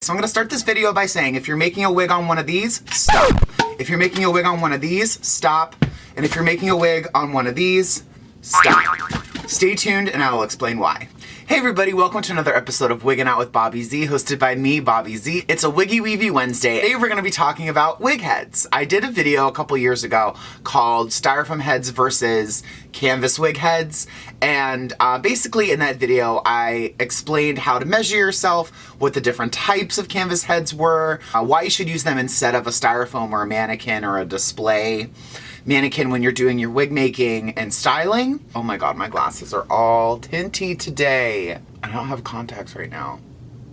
So I'm gonna start this video by saying if you're making a wig on one of these, stop. If you're making a wig on one of these, stop. And if you're making a wig on one of these, stop. Stay tuned and I will explain why. Hey everybody, welcome to another episode of Wiggin' Out with Bobby Z, hosted by me, Bobby Z. It's a Wiggy Weevy Wednesday. Today we're gonna be talking about wig heads. I did a video a couple years ago called Styrofoam heads versus canvas wig heads. And basically in that video, I explained how to measure yourself, what the different types of canvas heads were, why you should use them instead of a styrofoam or a mannequin or a display mannequin when you're doing your wig making and styling. Oh my god, my glasses are all tinty today. I don't have contacts right now.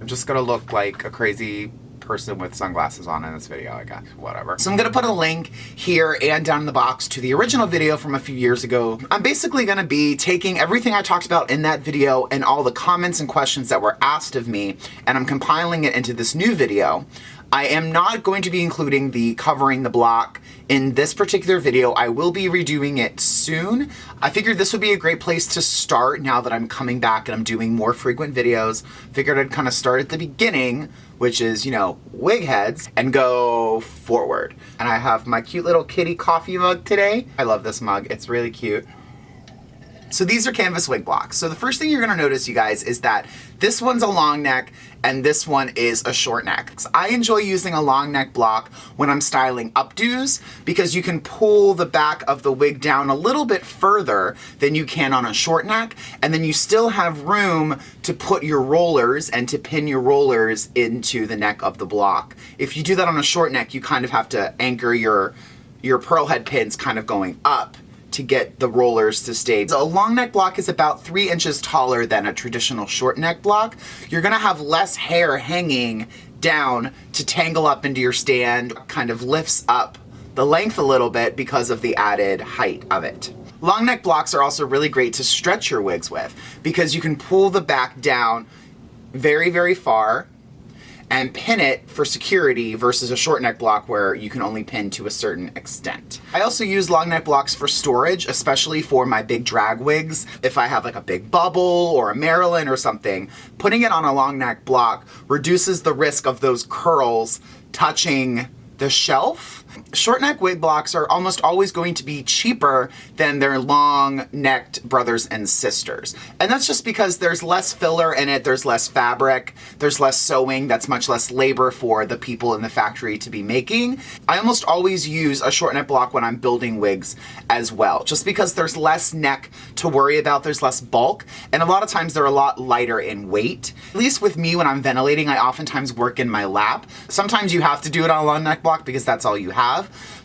I'm just gonna look like a crazy person with sunglasses on in this video, I guess, whatever. So I'm gonna put a link here and down in the box to the original video from a few years ago. I'm basically gonna be taking everything I talked about in that video and all the comments and questions that were asked of me, and I'm compiling it into this new video. I am not going to be including the covering the block in this particular video. I will be redoing it soon. I figured this would be a great place to start now that I'm coming back and I'm doing more frequent videos. Figured I'd kind of start at the beginning, which is, you know, wig heads, and go forward. And I have my cute little kitty coffee mug today. I love this mug, it's really cute. So these are canvas wig blocks. So the first thing you're gonna notice, you guys, is that this one's a long neck and this one is a short neck. I enjoy using a long neck block when I'm styling updos because you can pull the back of the wig down a little bit further than you can on a short neck, and then you still have room to put your rollers and to pin your rollers into the neck of the block. If you do that on a short neck, you kind of have to anchor your pearl head pins kind of going up to get the rollers to stay. So a long neck block is about 3 inches taller than a traditional short neck block. You're gonna have less hair hanging down to tangle up into your stand, kind of lifts up the length a little bit because of the added height of it. Long neck blocks are also really great to stretch your wigs with because you can pull the back down very, very far and pin it for security versus a short neck block where you can only pin to a certain extent. I also use long neck blocks for storage, especially for my big drag wigs. If I have like a big bubble or a Marilyn or something, putting it on a long neck block reduces the risk of those curls touching the shelf. Short neck wig blocks are almost always going to be cheaper than their long necked brothers and sisters. And that's just because there's less filler in it, there's less fabric, there's less sewing, that's much less labor for the people in the factory to be making. I almost always use a short neck block when I'm building wigs as well, just because there's less neck to worry about, there's less bulk, and a lot of times they're a lot lighter in weight. At least with me when I'm ventilating, I oftentimes work in my lap. Sometimes you have to do it on a long neck block because that's all you have,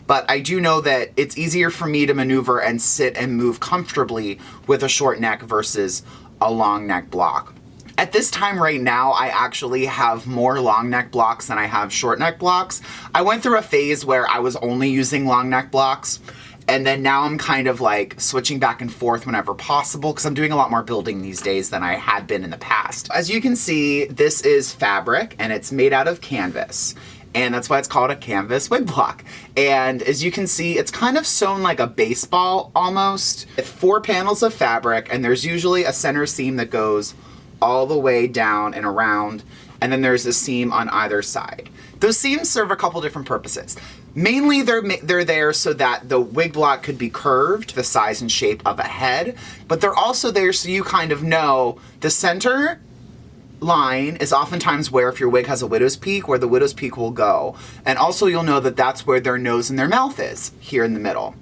but I do know that it's easier for me to maneuver and sit and move comfortably with a short neck versus a long neck block. At this time right now, I actually have more long neck blocks than I have short neck blocks. I went through a phase where I was only using long neck blocks, and then now I'm kind of like switching back and forth whenever possible because I'm doing a lot more building these days than I had been in the past. As you can see, this is fabric and it's made out of canvas. And that's why it's called a canvas wig block. And as you can see, it's kind of sewn like a baseball almost, with 4 panels of fabric, and there's usually a center seam that goes all the way down and around, and then there's a seam on either side. Those seams serve a couple different purposes. Mainly they're there so that the wig block could be curved, the size and shape of a head, but they're also there so you kind of know the center line is oftentimes where, if your wig has a widow's peak, where the widow's peak will go. And also you'll know that that's where their nose and their mouth is, here in the middle.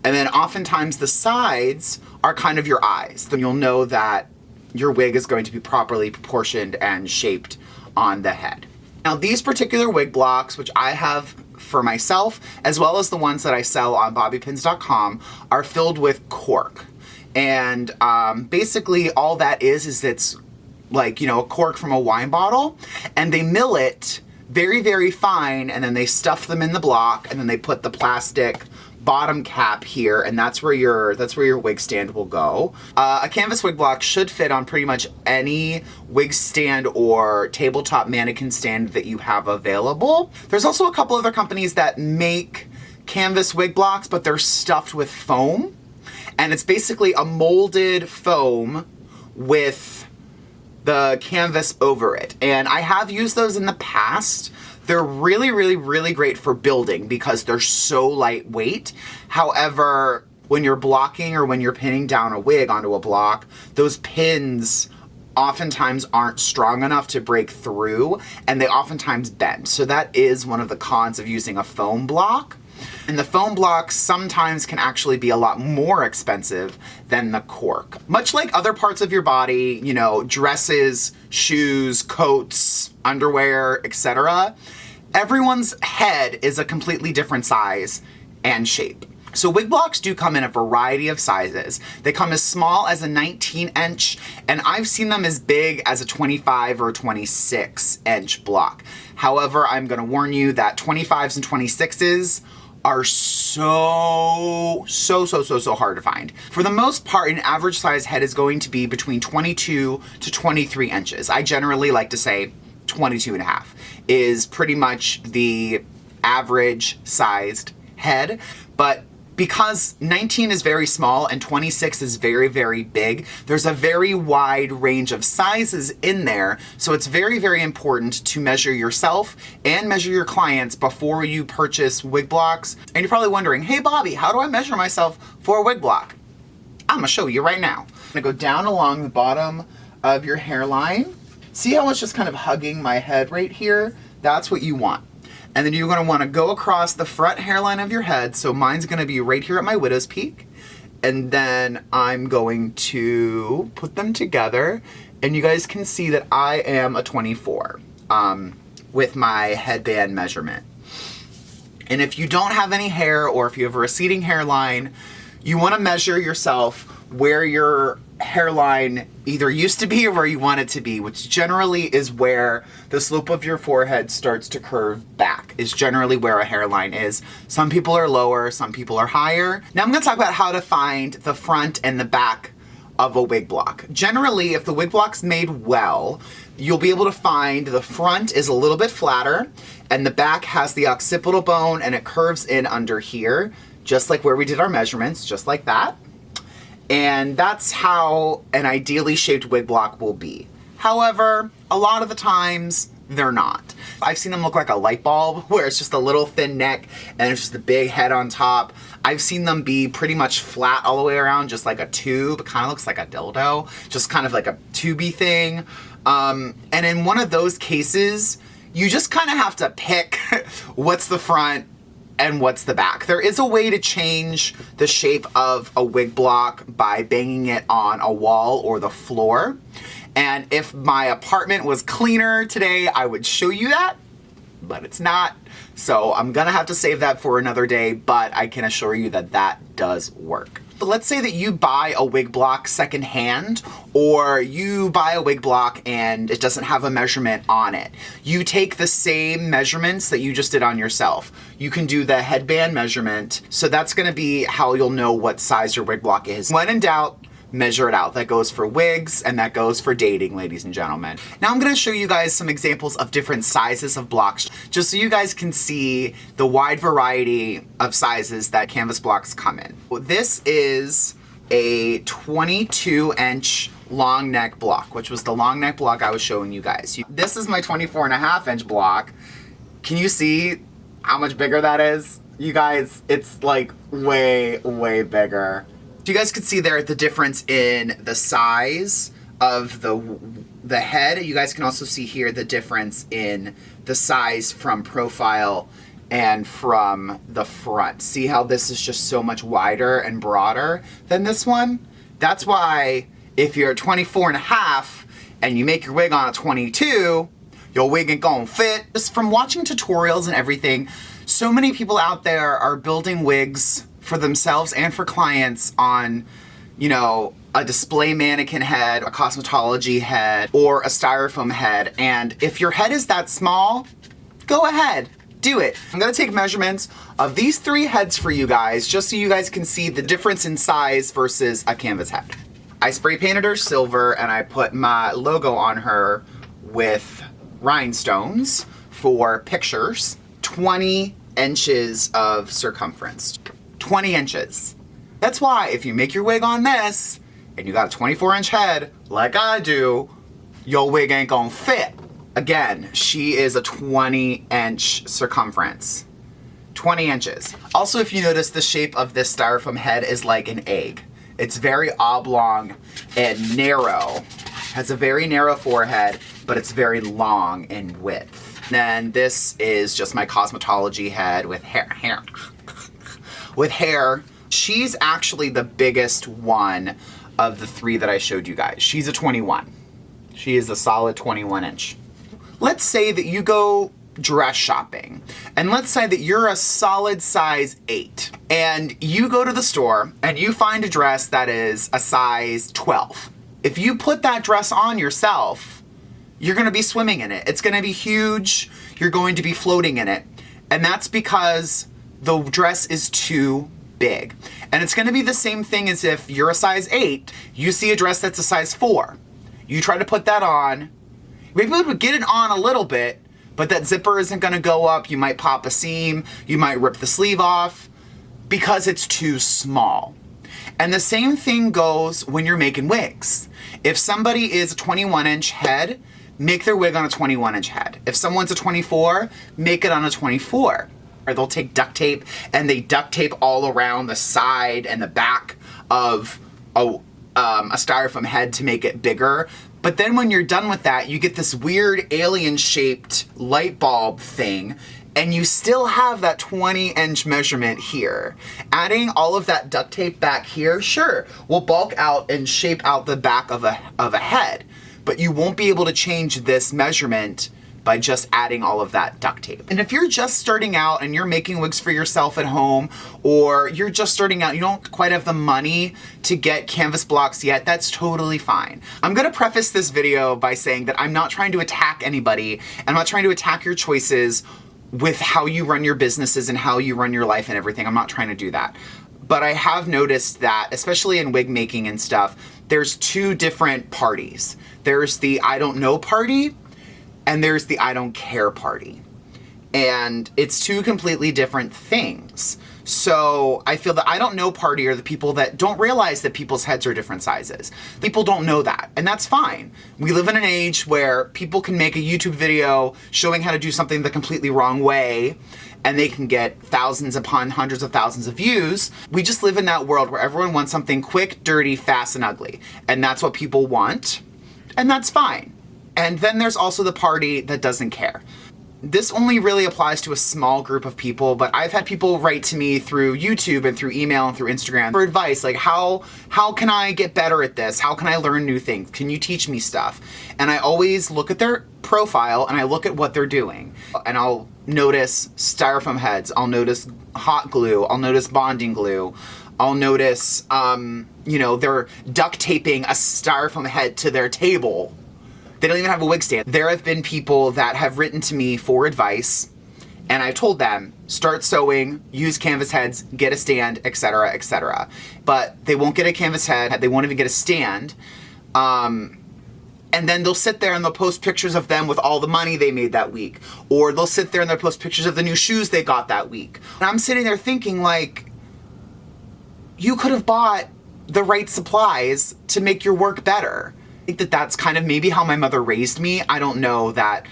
And then oftentimes the sides are kind of your eyes. Then you'll know that your wig is going to be properly proportioned and shaped on the head. Now these particular wig blocks, which I have for myself, as well as the ones that I sell on bobbypins.com, are filled with cork. And basically all that is it's like, you know, a cork from a wine bottle, and they mill it very, very fine, and then they stuff them in the block, and then they put the plastic bottom cap here, and that's where your wig stand will go. A canvas wig block should fit on pretty much any wig stand or tabletop mannequin stand that you have available. There's also a couple other companies that make canvas wig blocks, but they're stuffed with foam, and it's basically a molded foam with the canvas over it. And I have used those in the past. They're really, really, really great for building because they're so lightweight. However, when you're blocking or when you're pinning down a wig onto a block, those pins oftentimes aren't strong enough to break through, and they oftentimes bend. So that is one of the cons of using a foam block. And the foam blocks sometimes can actually be a lot more expensive than the cork. Much like other parts of your body, you know, dresses, shoes, coats, underwear, etc., everyone's head is a completely different size and shape. So wig blocks do come in a variety of sizes. They come as small as a 19-inch, and I've seen them as big as a 25 or 26-inch block. However, I'm gonna warn you that 25s and 26s are so hard to find. For the most part, an average size head is going to be between 22 to 23 inches. I generally like to say 22 and a half is pretty much the average sized head, but because 19 is very small and 26 is very, very big, there's a very wide range of sizes in there. So it's very, very important to measure yourself and measure your clients before you purchase wig blocks. And you're probably wondering, hey Bobby, how do I measure myself for a wig block? I'm gonna show you right now. I'm gonna go down along the bottom of your hairline. See how it's just kind of hugging my head right here? That's what you want. And then you're gonna wanna go across the front hairline of your head. So mine's gonna be right here at my widow's peak. And then I'm going to put them together. And you guys can see that I am a 24 with my headband measurement. And if you don't have any hair or if you have a receding hairline, you wanna measure yourself where your hairline either used to be or where you want it to be, which generally is where the slope of your forehead starts to curve back, is generally where a hairline is. Some people are lower, some people are higher. Now I'm gonna talk about how to find the front and the back of a wig block. Generally, if the wig block's made well, you'll be able to find the front is a little bit flatter and the back has the occipital bone and it curves in under here, just like where we did our measurements, just like that. And that's how an ideally shaped wig block will be. However, a lot of the times, they're not. I've seen them look like a light bulb, where it's just a little thin neck and it's just a big head on top. I've seen them be pretty much flat all the way around, just like a tube. It kind of looks like a dildo, just kind of like a tubey thing. And in one of those cases, you just kind of have to pick what's the front and what's the back. There is a way to change the shape of a wig block by banging it on a wall or the floor. And if my apartment was cleaner today, I would show you that, but it's not. So I'm gonna have to save that for another day, but I can assure you that that does work. But let's say that you buy a wig block secondhand, or you buy a wig block and it doesn't have a measurement on it. You take the same measurements that you just did on yourself. You can do the headband measurement. So that's gonna be how you'll know what size your wig block is. When in doubt, measure it out. That goes for wigs and that goes for dating, ladies and gentlemen. Now I'm gonna show you guys some examples of different sizes of blocks, just so you guys can see the wide variety of sizes that canvas blocks come in. This is a 22-inch long neck block, which was the long neck block I was showing you guys. This is my 24.5-inch block. Can you see how much bigger that is? You guys, it's like way, way bigger. You guys could see there the difference in the size of the head. You guys can also see here the difference in the size from profile and from the front. See how this is just so much wider and broader than this one? That's why if you're 24.5 and you make your wig on a 22, your wig ain't gonna fit. Just from watching tutorials and everything, so many people out there are building wigs for themselves and for clients on, you know, a display mannequin head, a cosmetology head, or a styrofoam head. And if your head is that small, go ahead, do it. I'm gonna take measurements of these 3 heads for you guys, just so you guys can see the difference in size versus a canvas head. I spray painted her silver and I put my logo on her with rhinestones for pictures. 20 inches of circumference. 20 inches. That's why if you make your wig on this and you got a 24-inch head like I do, your wig ain't gonna fit. Again, she is a 20-inch circumference. 20 inches. Also, if you notice, the shape of this styrofoam head is like an egg. It's very oblong and narrow. Has a very narrow forehead, but it's very long in width. Then this is just my Cosmetology head with hair. With hair. She's actually the biggest one of the three that I showed you guys. She's a 21. She is a solid 21 inch. Let's say that you go dress shopping, and let's say that you're a solid size 8, and you go to the store and you find a dress that is a size 12. If you put that dress on yourself, you're gonna be swimming in it. It's gonna be huge. You're going to be floating in it. And that's because the dress is too big. And it's gonna be the same thing as if you're a size 8, you see a dress that's a size 4. You try to put that on, maybe you would get it on a little bit, but that zipper isn't gonna go up. You might pop a seam, you might rip the sleeve off because it's too small. And the same thing goes when you're making wigs. If somebody is a 21-inch head, make their wig on a 21-inch head. If someone's a 24, make it on a 24. Or they'll take duct tape and they duct tape all around the side and the back of a styrofoam head to make it bigger. But then when you're done with that, you get this weird alien-shaped light bulb thing, and you still have that 20-inch measurement here. Adding all of that duct tape back here, sure, will bulk out and shape out the back of a head, but you won't be able to change this measurement by just adding all of that duct tape. And if you're just starting out and you're making wigs for yourself at home, or you're just starting out, you don't quite have the money to get canvas blocks yet, that's totally fine. I'm gonna preface this video by saying that I'm not trying to attack anybody. I'm not trying to attack your choices with how you run your businesses and how you run your life and everything. I'm not trying to do that. But I have noticed that, especially in wig making and stuff, there's two different parties. There's the I don't know party, and there's the I don't care party. And it's two completely different things. So I feel the I don't know party are the people that don't realize that people's heads are different sizes. People don't know that, and that's fine. We live in an age where people can make a YouTube video showing how to do something the completely wrong way, and they can get thousands upon hundreds of thousands of views. We just live in that world where everyone wants something quick, dirty, fast, and ugly. And that's what people want, and that's fine. And then there's also the party that doesn't care. This only really applies to a small group of people, but I've had people write to me through YouTube and through email and through Instagram for advice, like how can I get better at this? How can I learn new things? Can you teach me stuff? And I always look at their profile and I look at what they're doing. And I'll notice styrofoam heads, I'll notice hot glue, I'll notice bonding glue, I'll notice, they're duct taping a styrofoam head to their table. They don't even have a wig stand. There have been people that have written to me for advice, and I've told them, start sewing, use canvas heads, get a stand, etc., etc. But they won't get a canvas head, they won't even get a stand. And then they'll sit there and they'll post pictures of them with all the money they made that week. Or they'll sit there and they'll post pictures of the new shoes they got that week. And I'm sitting there thinking, like, you could have bought the right supplies to make your work better. I think that that's kind of maybe how my mother raised me. I don't know, that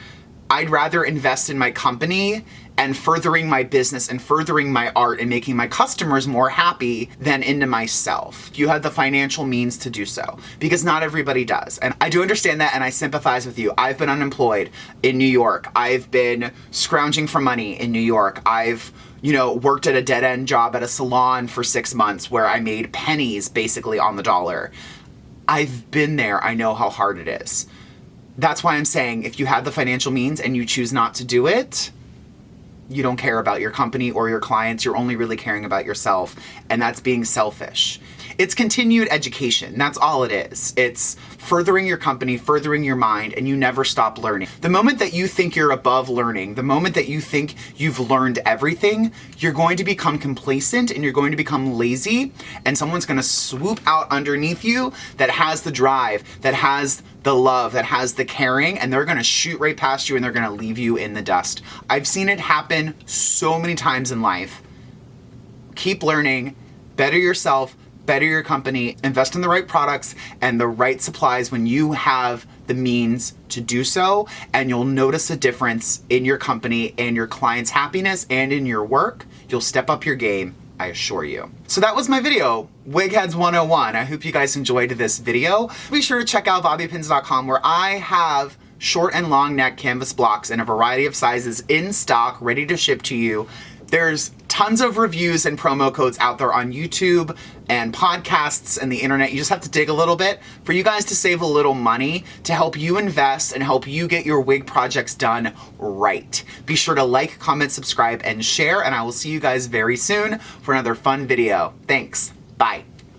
I'd rather invest in my company and furthering my business and furthering my art and making my customers more happy than into myself. You have the financial means to do so, because not everybody does. And I do understand that, and I sympathize with you. I've been unemployed in New York. I've been scrounging for money in New York. I've worked at a dead-end job at a salon for 6 months where I made pennies basically on the dollar. I've been there. I know how hard it is. That's why I'm saying, if you have the financial means and you choose not to do it, you don't care about your company or your clients. You're only really caring about yourself, and that's being selfish. It's continued education. That's all it is. It's furthering your company, furthering your mind, and you never stop learning. The moment that you think you're above learning, the moment that you think you've learned everything, you're going to become complacent and you're going to become lazy, and someone's going to swoop out underneath you that has the drive, that has the love, that has the caring, and they're going to shoot right past you and they're going to leave you in the dust. I've seen it happen so many times in life. Keep learning, better yourself, better your company, invest in the right products and the right supplies when you have the means to do so, and you'll notice a difference in your company and your clients' happiness and in your work. You'll step up your game, I assure you. So that was my video, Wig Heads 101. I hope you guys enjoyed this video. Be sure to check out bobbypins.com, where I have short and long neck canvas blocks in a variety of sizes in stock, ready to ship to you. There's tons of reviews and promo codes out there on YouTube and podcasts and the internet. You just have to dig a little bit for you guys to save a little money to help you invest and help you get your wig projects done right. Be sure to like, comment, subscribe, and share, and I will see you guys very soon for another fun video. Thanks. Bye.